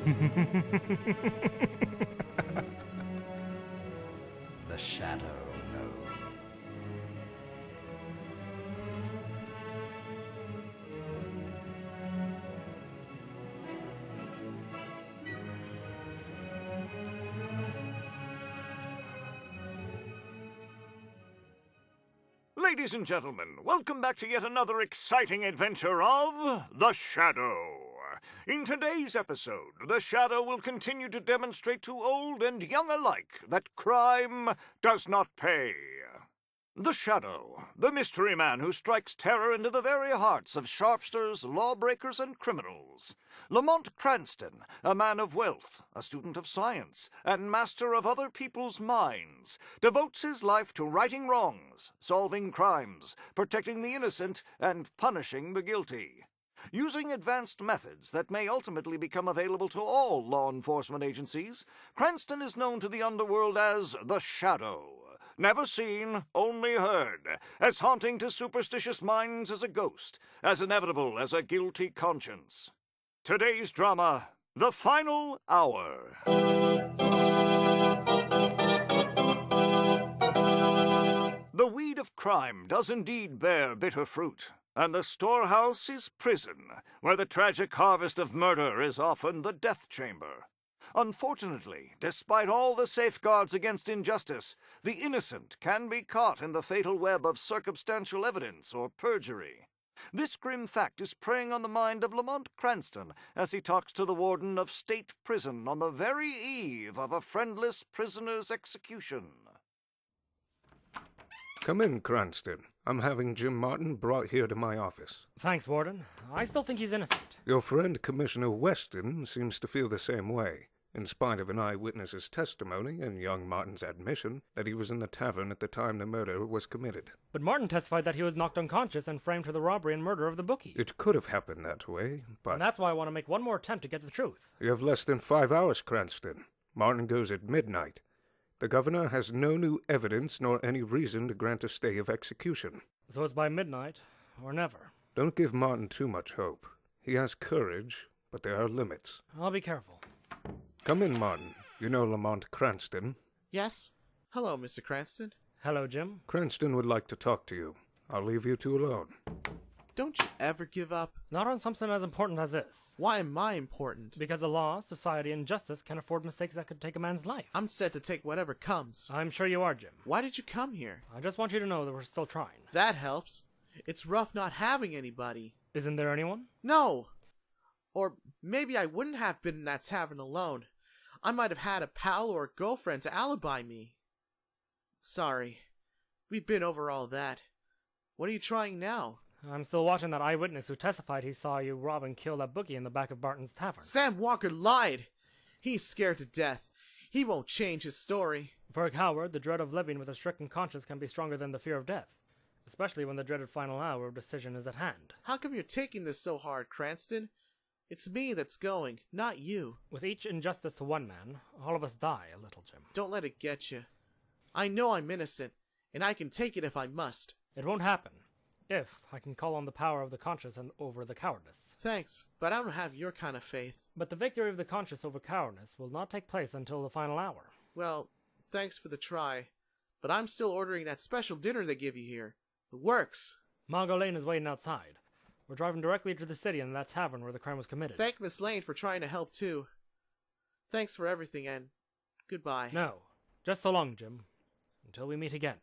The shadow knows. Ladies and gentlemen, welcome back to yet another exciting adventure of The Shadow. In today's episode, The Shadow will continue to demonstrate to old and young alike that crime does not pay. The Shadow, the mystery man who strikes terror into the very hearts of sharpsters, lawbreakers, and criminals. Lamont Cranston, a man of wealth, a student of science, and master of other people's minds, devotes his life to righting wrongs, solving crimes, protecting the innocent, and punishing the guilty. Using advanced methods that may ultimately become available to all law enforcement agencies, Cranston is known to the underworld as The Shadow. Never seen, only heard, as haunting to superstitious minds as a ghost, as inevitable as a guilty conscience. Today's drama, The Final Hour. The weed of crime does indeed bear bitter fruit, and the storehouse is prison, where the tragic harvest of murder is often the death chamber. Unfortunately, despite all the safeguards against injustice, the innocent can be caught in the fatal web of circumstantial evidence or perjury. This grim fact is preying on the mind of Lamont Cranston as he talks to the warden of State Prison on the very eve of a friendless prisoner's execution. Come in, Cranston. I'm having Jim Martin brought here to my office. Thanks, Warden. I still think he's innocent. Your friend Commissioner Weston seems to feel the same way, in spite of an eyewitness's testimony and young Martin's admission that he was in the tavern at the time the murder was committed. But Martin testified that he was knocked unconscious and framed for the robbery and murder of the bookie. It could have happened that way, but... And that's why I want to make one more attempt to get the truth. You have less than 5 hours, Cranston. Martin goes at midnight. The governor has no new evidence nor any reason to grant a stay of execution. So it's by midnight, or never. Don't give Martin too much hope. He has courage, but there are limits. I'll be careful. Come in, Martin. You know Lamont Cranston. Yes. Hello, Mr. Cranston. Hello, Jim. Cranston would like to talk to you. I'll leave you two alone. Don't you ever give up? Not on something as important as this. Why am I important? Because the law, society, and justice can afford mistakes that could take a man's life. I'm set to take whatever comes. I'm sure you are, Jim. Why did you come here? I just want you to know that we're still trying. That helps. It's rough not having anybody. Isn't there anyone? No. Or maybe I wouldn't have been in that tavern alone. I might have had a pal or a girlfriend to alibi me. Sorry. We've been over all that. What are you trying now? I'm still watching that eyewitness who testified he saw you rob and kill that bookie in the back of Barton's tavern. Sam Walker lied! He's scared to death. He won't change his story. For a coward, the dread of living with a stricken conscience can be stronger than the fear of death, especially when the dreaded final hour of decision is at hand. How come you're taking this so hard, Cranston? It's me that's going, not you. With each injustice to one man, all of us die a little, Jim. Don't let it get you. I know I'm innocent, and I can take it if I must. It won't happen. If I can call on the power of the conscience and over the cowardice. Thanks, but I don't have your kind of faith. But the victory of the conscience over cowardice will not take place until the final hour. Well, thanks for the try, but I'm still ordering that special dinner they give you here. It works. Margot Lane is waiting outside. We're driving directly to the city and that tavern where the crime was committed. Thank Miss Lane for trying to help too. Thanks for everything and goodbye. No, just so long, Jim. Until we meet again.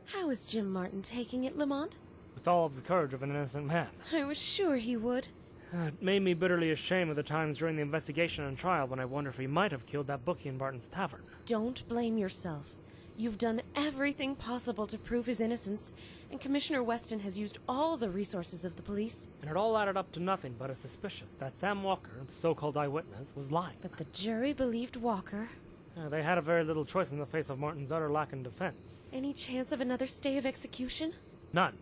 How is Jim Martin taking it, Lamont? With all of the courage of an innocent man. I was sure he would. It made me bitterly ashamed of the times during the investigation and trial when I wondered if he might have killed that bookie in Barton's tavern. Don't blame yourself. You've done everything possible to prove his innocence, and Commissioner Weston has used all the resources of the police. And it all added up to nothing but a suspicious that Sam Walker, the so-called eyewitness, was lying. But the jury believed Walker. They had a very little choice in the face of Martin's utter lack in defense. Any chance of another stay of execution? None.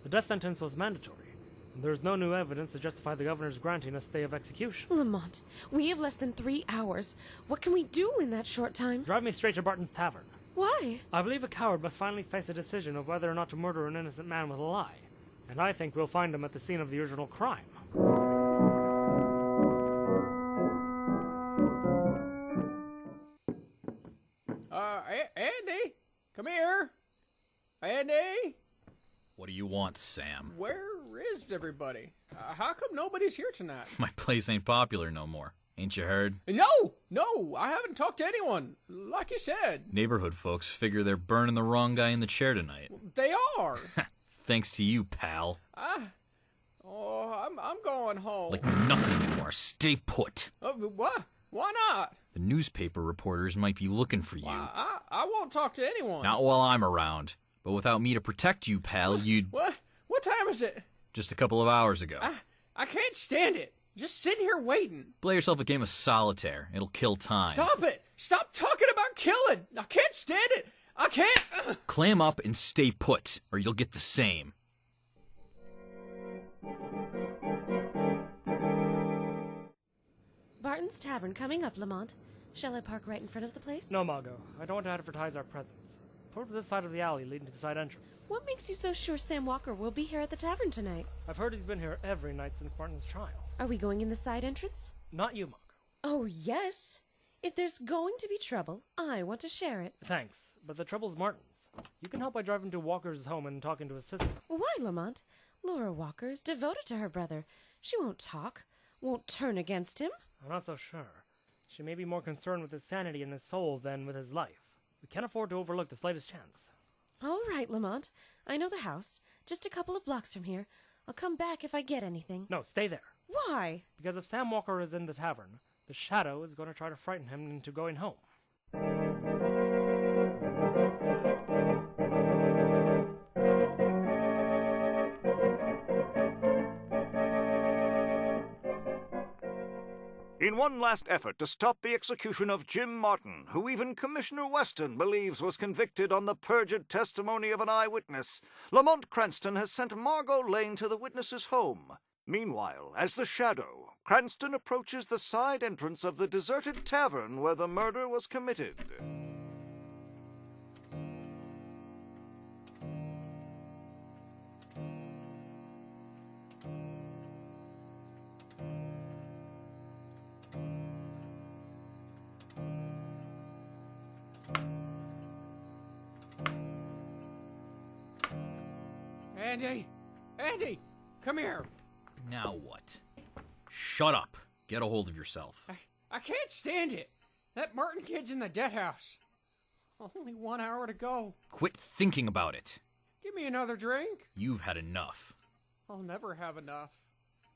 The death sentence was mandatory. And there's no new evidence to justify the governor's granting a stay of execution. Lamont, we have less than 3 hours. What can we do in that short time? Drive me straight to Barton's tavern. Why? I believe a coward must finally face a decision of whether or not to murder an innocent man with a lie. And I think we'll find him at the scene of the original crime, Andy, come here. Andy, What do you want, Sam? where is everybody? How come nobody's here tonight? My place ain't popular no more. Ain't you heard? No, I haven't talked to anyone. Like you said, Neighborhood folks figure they're burning the wrong guy in the chair tonight. they are. Thanks to you, pal. I'm going home. Like nothing anymore. Stay put. What? Why not? The newspaper reporters might be looking for you. I won't talk to anyone. Not while I'm around. But without me to protect you, pal, you'd... What? What time is it? Just a couple of hours ago. I can't stand it. Just sitting here waiting. Play yourself a game of solitaire. It'll kill time. Stop it! Stop talking about killing! I can't stand it! I can't! Clam up and stay put, or you'll get the same. Barton's Tavern coming up, Lamont. Shall I park right in front of the place? No, Margot. I don't want to advertise our presence. Pull to this side of the alley leading to the side entrance. What makes you so sure Sam Walker will be here at the tavern tonight? I've heard he's been here every night since Martin's trial. Are we going in the side entrance? Not you, Margot. Oh, yes. If there's going to be trouble, I want to share it. Thanks, but the trouble's Martin's. You can help by driving to Walker's home and talking to his sister. Why, Lamont? Laura Walker is devoted to her brother. She won't talk, won't turn against him. I'm not so sure. She may be more concerned with his sanity and his soul than with his life. We can't afford to overlook the slightest chance. All right, Lamont. I know the house. Just a couple of blocks from here. I'll come back if I get anything. No, stay there. Why? Because if Sam Walker is in the tavern, the shadow is going to try to frighten him into going home. In one last effort to stop the execution of Jim Martin, who even Commissioner Weston believes was convicted on the perjured testimony of an eyewitness, Lamont Cranston has sent Margot Lane to the witness's home. Meanwhile, as the shadow, Cranston approaches the side entrance of the deserted tavern where the murder was committed. Andy, come here. Now what? Shut up. Get a hold of yourself. I can't stand it. That Martin kid's in the dead house. Only 1 hour to go. Quit thinking about it. Give me another drink. You've had enough. I'll never have enough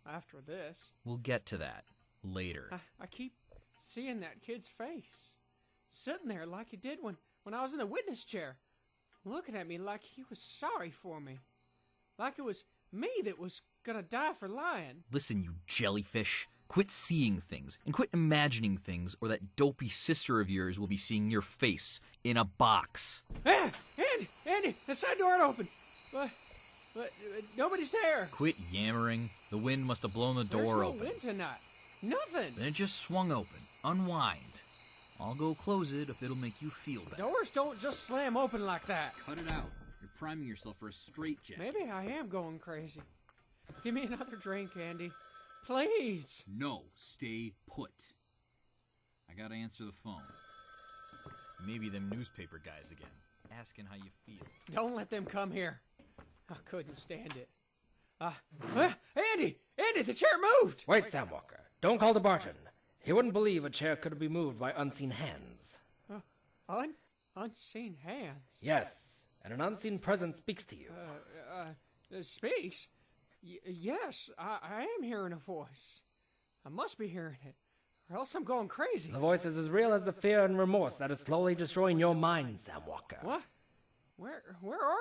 after this. We'll get to that later. I keep seeing that kid's face. Sitting there like he did when I was in the witness chair. Looking at me like he was sorry for me. Like it was me that was gonna die for lying. Listen, you jellyfish. Quit seeing things, and quit imagining things, or that dopey sister of yours will be seeing your face in a box. Andy, the side door open. But nobody's there. Quit yammering. The wind must have blown the door There's open. no wind tonight. Nothing. Then it just swung open. Unwind. I'll go close it if it'll make you feel better. Doors don't just slam open like that. Cut it out. You're priming yourself for a straitjacket. Maybe I am going crazy. Give me another drink, Andy. Please. No, stay put. I gotta answer the phone. Maybe them newspaper guys again, asking how you feel. Don't let them come here. I couldn't stand it. Andy, the chair moved. Wait, Sam Walker. Don't call to Barton. He wouldn't believe a chair could be moved by unseen hands. Unseen hands? Yes, and an unseen presence speaks to you. Speaks? Yes, I am hearing a voice. I must be hearing it, or else I'm going crazy. The voice is as real as the fear and remorse that is slowly destroying your mind, Sam Walker. What? Where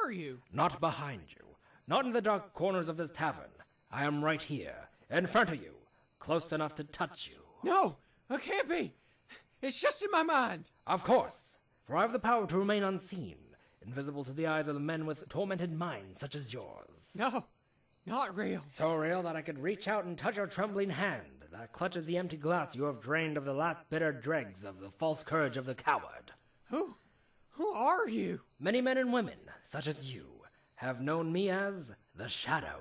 are you? Not behind you. Not in the dark corners of this tavern. I am right here, in front of you, close enough to touch you. No, it can't be. It's just in my mind. Of course, for I have the power to remain unseen, invisible to the eyes of the men with tormented minds such as yours. No, not real. So real that I could reach out and touch your trembling hand that clutches the empty glass you have drained of the last bitter dregs of the false courage of the coward. Who are you? Many men and women, such as you, have known me as the Shadow.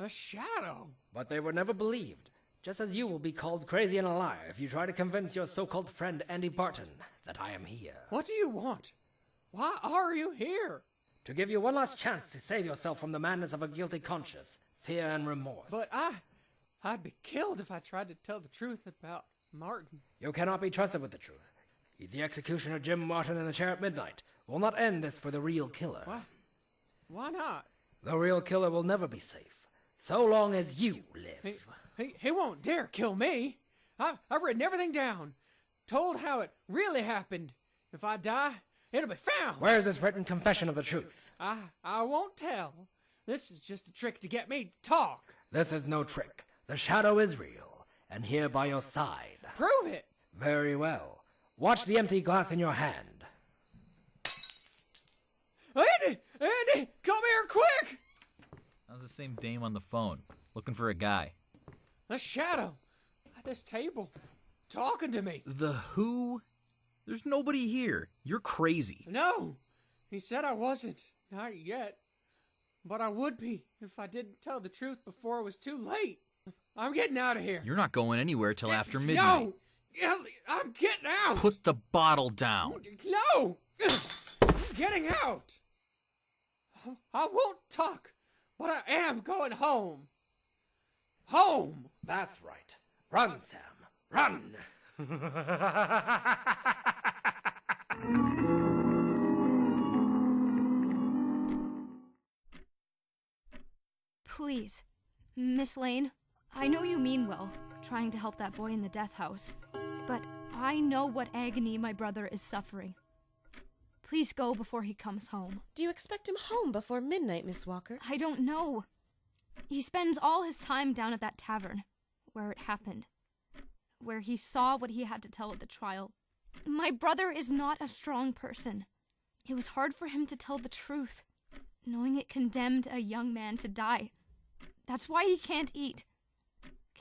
A shadow? But they were never believed, just as you will be called crazy and a liar if you try to convince your so-called friend Andy Barton that I am here. What do you want? Why are you here? To give you one last chance to save yourself from the madness of a guilty conscience, fear and remorse. But I'd be killed if I tried to tell the truth about Martin. You cannot be trusted with the truth. The execution of Jim Martin in the chair at midnight will not end this for the real killer. What? Why not? The real killer will never be safe, so long as you live. He won't dare kill me. I've written everything down, told how it really happened. If I die, it'll be found. Where is this written confession of the truth? I won't tell. This is just a trick to get me to talk. This is no trick. The shadow is real, and here by your side. Prove it. Very well. Watch the empty glass in your hand. Andy, come here quick! That was the same dame on the phone, looking for a guy. The shadow at this table, talking to me. The who? There's nobody here. You're crazy. No, he said I wasn't. Not yet. But I would be if I didn't tell the truth before it was too late. I'm getting out of here. You're not going anywhere till after midnight. No! I'm getting out! Put the bottle down. No! I'm getting out! I won't talk, but I am going home. Home! That's right. Run, Sam. Run! Please, Miss Lane, I know you mean well, trying to help that boy in the death house, but I know what agony my brother is suffering. Please go before he comes home. Do you expect him home before midnight, Miss Walker? I don't know. He spends all his time down at that tavern, where it happened, where he saw what he had to tell at the trial. My brother is not a strong person. It was hard for him to tell the truth, knowing it condemned a young man to die. That's why he can't eat,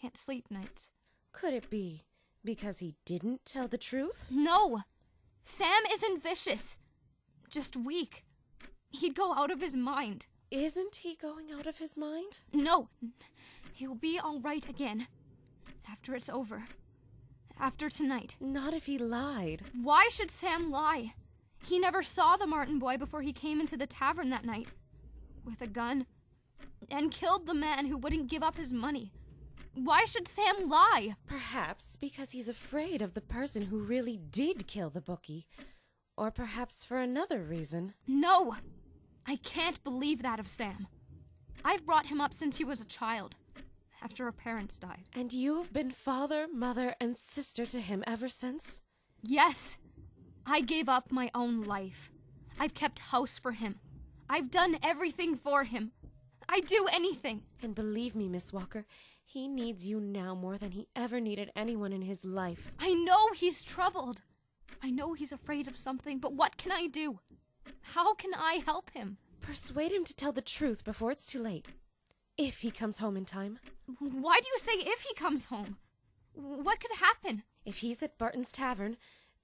can't sleep nights. Could it be because he didn't tell the truth? No! Sam isn't vicious, just weak. He'd go out of his mind. Isn't he going out of his mind? No, he'll be all right again, after it's over. After tonight. Not if he lied. Why should Sam lie? He never saw the Martin boy before he came into the tavern that night, with a gun, and killed the man who wouldn't give up his money. Why should Sam lie? Perhaps because he's afraid of the person who really did kill the bookie. Or perhaps for another reason. No! I can't believe that of Sam. I've brought him up since he was a child, after our parents died. And you've been father, mother, and sister to him ever since? Yes. I gave up my own life. I've kept house for him. I've done everything for him. I'd do anything. And believe me, Miss Walker, he needs you now more than he ever needed anyone in his life. I know he's troubled. I know he's afraid of something, but what can I do? How can I help him? Persuade him to tell the truth before it's too late. If he comes home in time. Why do you say if he comes home? What could happen? If he's at Barton's Tavern,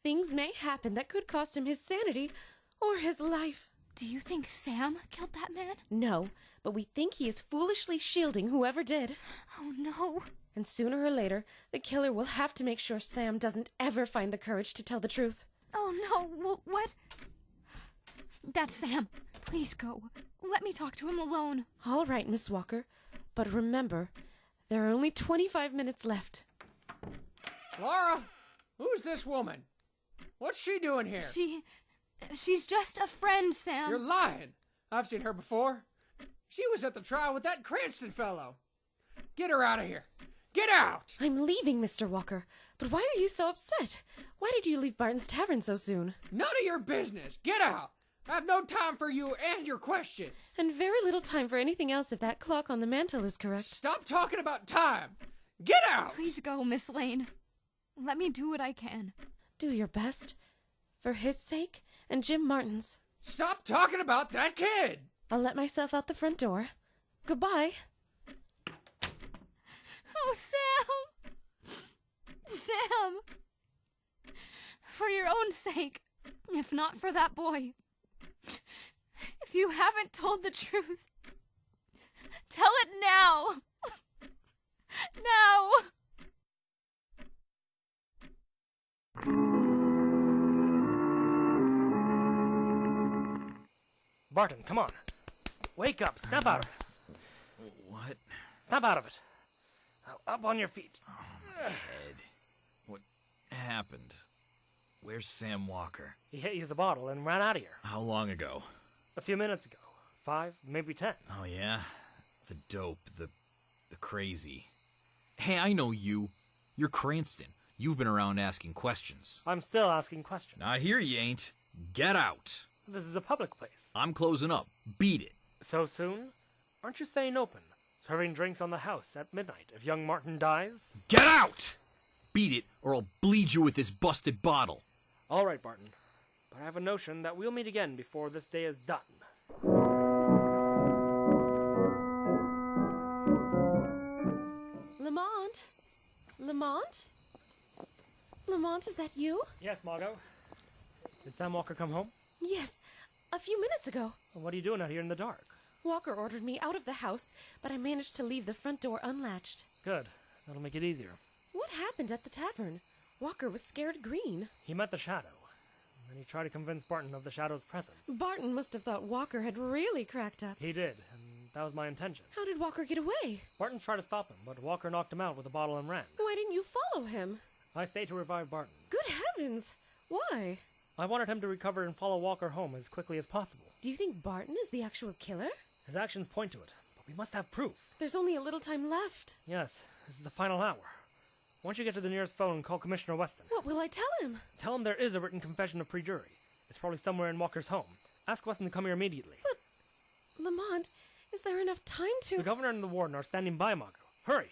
things may happen that could cost him his sanity or his life. Do you think Sam killed that man? No, but we think he is foolishly shielding whoever did. Oh, no. And sooner or later, the killer will have to make sure Sam doesn't ever find the courage to tell the truth. Oh, no. What? That's Sam. Please go. Let me talk to him alone. All right, Miss Walker. But remember, there are only 25 minutes left. Laura, who's this woman? What's she doing here? She's just a friend, Sam. You're lying. I've seen her before. She was at the trial with that Cranston fellow. Get her out of here. Get out! I'm leaving, Mr. Walker. But why are you so upset? Why did you leave Barton's Tavern so soon? None of your business. Get out. I have no time for you and your questions. And very little time for anything else if that clock on the mantel is correct. Stop talking about time. Get out! Please go, Miss Lane. Let me do what I can. Do your best. For his sake and Jim Martin's. Stop talking about that kid! I'll let myself out the front door. Goodbye. Oh, Sam! Sam! For your own sake, if not for that boy. If you haven't told the truth, Tell it now! Now! Barton, come on. Wake up. Snap out of it. What? Snap out of it. Now, up on your feet. My head. What happened? Where's Sam Walker? He hit you with the bottle and ran out of here. How long ago? A few minutes ago. 5, maybe 10. Oh, yeah? The dope, the crazy. Hey, I know you. You're Cranston. You've been around asking questions. I'm still asking questions. Not here you ain't. Get out. This is a public place. I'm closing up. Beat it. So soon? Aren't you staying open? Serving drinks on the house at midnight if young Martin dies? Get out! Beat it, or I'll bleed you with this busted bottle. All right, Barton. But I have a notion that we'll meet again before this day is done. Lamont? Lamont? Lamont, is that you? Yes, Margot. Did Sam Walker come home? Yes, a few minutes ago. Well, what are you doing out here in the dark? Walker ordered me out of the house, but I managed to leave the front door unlatched. Good. That'll make it easier. What happened at the tavern? Walker was scared green. He met the Shadow. And he tried to convince Barton of the Shadow's presence. Barton must have thought Walker had really cracked up. He did, and that was my intention. How did Walker get away? Barton tried to stop him, but Walker knocked him out with a bottle and ran. Why didn't you follow him? I stayed to revive Barton. Good heavens! Why? I wanted him to recover and follow Walker home as quickly as possible. Do you think Barton is the actual killer? His actions point to it, but we must have proof. There's only a little time left. Yes, this is the final hour. Once you get to the nearest phone, call Commissioner Weston. What will I tell him? Tell him there is a written confession of pre-jury. It's probably somewhere in Walker's home. Ask Weston to come here immediately. But, Lamont, is there enough time to... The governor and the warden are standing by, Margot. Hurry!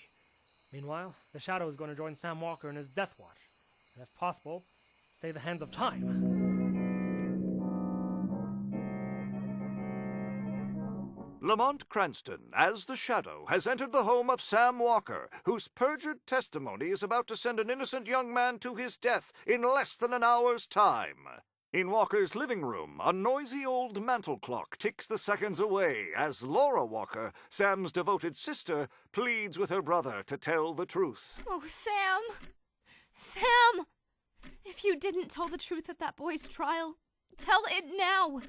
Meanwhile, the Shadow is going to join Sam Walker in his death watch. And if possible, stay the hands of time. Lamont Cranston, as the Shadow, has entered the home of Sam Walker, whose perjured testimony is about to send an innocent young man to his death in less than an hour's time. In Walker's living room, a noisy old mantel clock ticks the seconds away as Laura Walker, Sam's devoted sister, pleads with her brother to tell the truth. Oh, Sam! Sam! If you didn't tell the truth at that boy's trial, tell it now!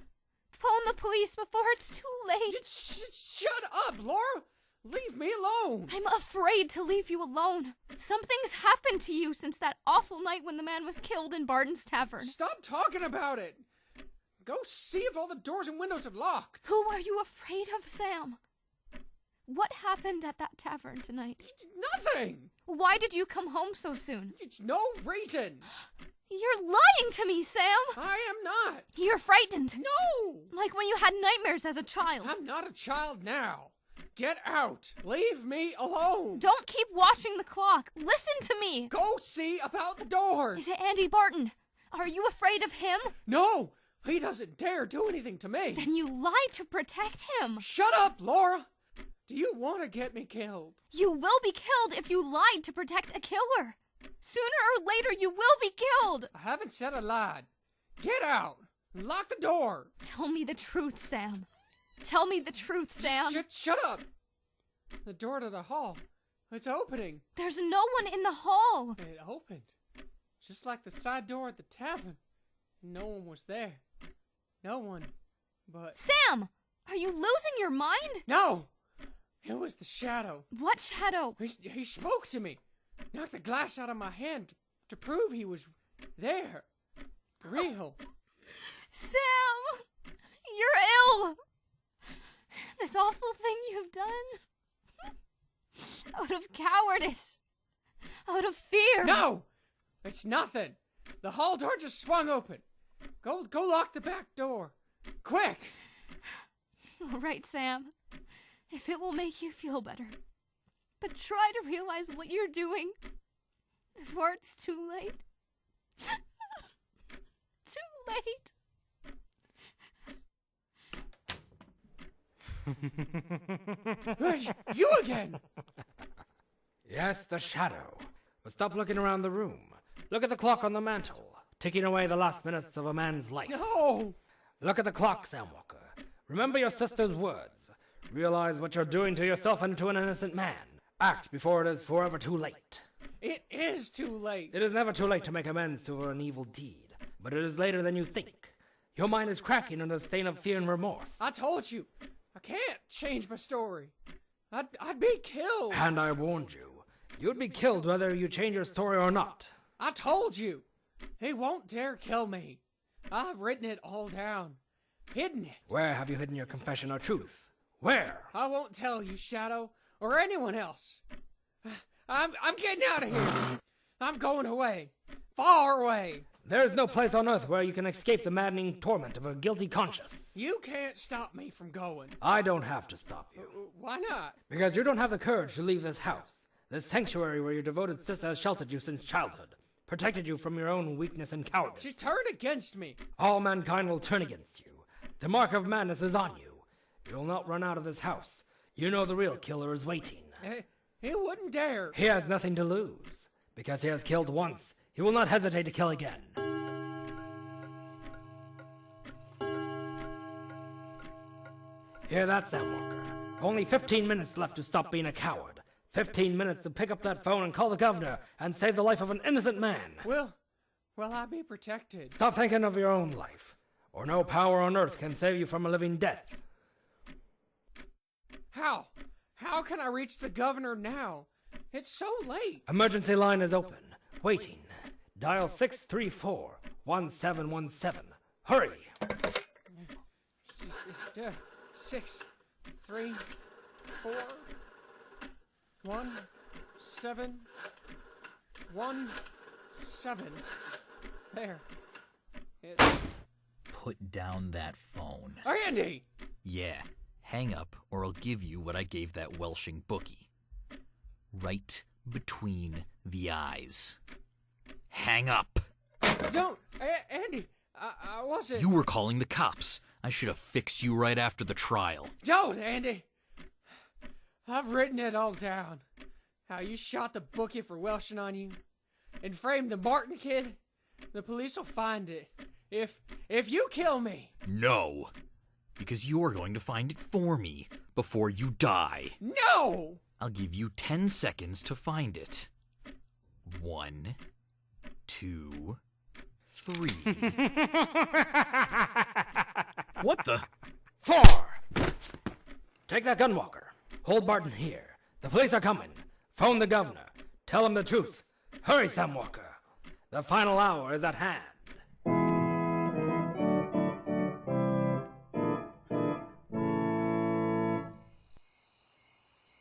Phone the police before it's too late! Shut up, Laura! Leave me alone! I'm afraid to leave you alone. Something's happened to you since that awful night when the man was killed in Barton's Tavern. Stop talking about it! Go see if all the doors and windows are locked. Who are you afraid of, Sam? What happened at that tavern tonight? Nothing! Why did you come home so soon? It's no reason! You're lying to me, Sam! I am not! You're frightened! No! Like when you had nightmares as a child. I'm not a child now. Get out! Leave me alone! Don't keep watching the clock! Listen to me! Go see about the doors! Is it Andy Barton? Are you afraid of him? No! He doesn't dare do anything to me! Then you lied to protect him! Shut up, Laura! Do you want to get me killed? You will be killed if you lied to protect a killer! Sooner or later you will be killed! I haven't said I lied. Get out! Lock the door! Tell me the truth, Sam. Tell me the truth, Sam. Shut up! The door to the hall. It's opening. There's no one in the hall. It opened. Just like the side door at the tavern. No one was there. No one but... Sam! Are you losing your mind? No! It was the Shadow. What Shadow? He spoke to me. Knocked the glass out of my hand to prove he was there. Real. Sam! You're ill! This awful thing you've done. Out of cowardice. Out of fear. No! It's nothing. The hall door just swung open. Go lock the back door. Quick! All right, Sam. If it will make you feel better. But try to realize what you're doing before it's too late. Too late. You again! Yes, the Shadow. But stop looking around the room. Look at the clock on the mantel, ticking away the last minutes of a man's life. No! Look at the clock, Sam Walker. Remember your sister's words. Realize what you're doing to yourself and to an innocent man. Act before it is forever too late. It is too late. It is never too late to make amends for an evil deed, but it is later than you think. Your mind is cracking under the stain of fear and remorse. I told you, I can't change my story. I'd be killed. And I warned you. You'd be killed whether you change your story or not. I told you. He won't dare kill me. I've written it all down. Hidden it. Where have you hidden your confession or truth? Where? I won't tell you, Shadow, or anyone else. I'm getting out of here. I'm going away. Far away. There is no place on earth where you can escape the maddening torment of a guilty conscience. You can't stop me from going. I don't have to stop you. Why not? Because you don't have the courage to leave this house. This sanctuary where your devoted sister has sheltered you since childhood. Protected you from your own weakness and cowardice. She's turned against me. All mankind will turn against you. The mark of madness is on you. You'll not run out of this house. You know the real killer is waiting. He wouldn't dare. He has nothing to lose. Because he has killed once, he will not hesitate to kill again. Hear that, Sam Walker? Only 15 minutes left to stop being a coward. 15 minutes to pick up that phone and call the governor and save the life of an innocent man. Will I be protected? Stop thinking of your own life, or no power on earth can save you from a living death. How? How can I reach the governor now? It's so late. Emergency line is open. Waiting. Dial 634-1717. Hurry! 6, 3, 4, 1, 7, 1, 7. There. Put down that phone. Andy! Yeah, hang up or I'll give you what I gave that Welshing bookie. Right between the eyes. Hang up. Don't! Andy, I wasn't... You were calling the cops. I should have fixed you right after the trial. Don't, Andy! I've written it all down. How you shot the bookie for welshing on you and framed the Barton kid. The police will find it. If you kill me. No. Because you're going to find it for me before you die. No! I'll give you 10 seconds to find it. 1, 2, 3. What the? 4! Take that gun, Walker. Hold Barton here. The police are coming. Phone the governor. Tell him the truth. Hurry, Sam Walker. The final hour is at hand.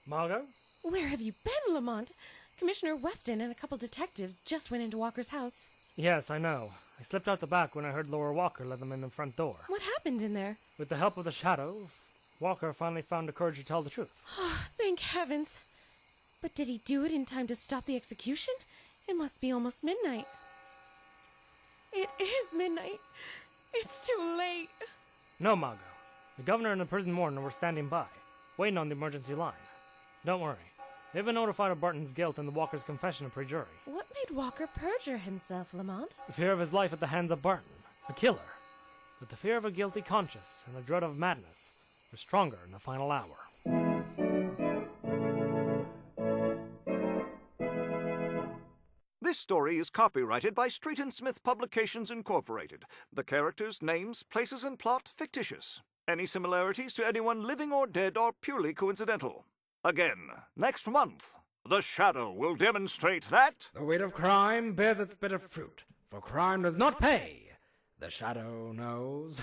Margot? Where have you been, Lamont? Commissioner Weston and a couple detectives just went into Walker's house. Yes, I know. I slipped out the back when I heard Laura Walker let them in the front door. What happened in there? With the help of the shadow, Walker finally found the courage to tell the truth. Oh, thank heavens. But did he do it in time to stop the execution? It must be almost midnight. It is midnight. It's too late. No, Margot. The governor and the prison warden were standing by, waiting on the emergency line. Don't worry. They've been notified of Barton's guilt and the Walker's confession pre-jury. What made Walker perjure himself, Lamont? The fear of his life at the hands of Barton, a killer. But the fear of a guilty conscience and the dread of madness were stronger in the final hour. This story is copyrighted by Street & Smith Publications, Incorporated. The characters, names, places, and plot fictitious. Any similarities to anyone living or dead are purely coincidental. Again, next month, The Shadow will demonstrate that... The weight of crime bears its bitter fruit, for crime does not pay. The Shadow knows.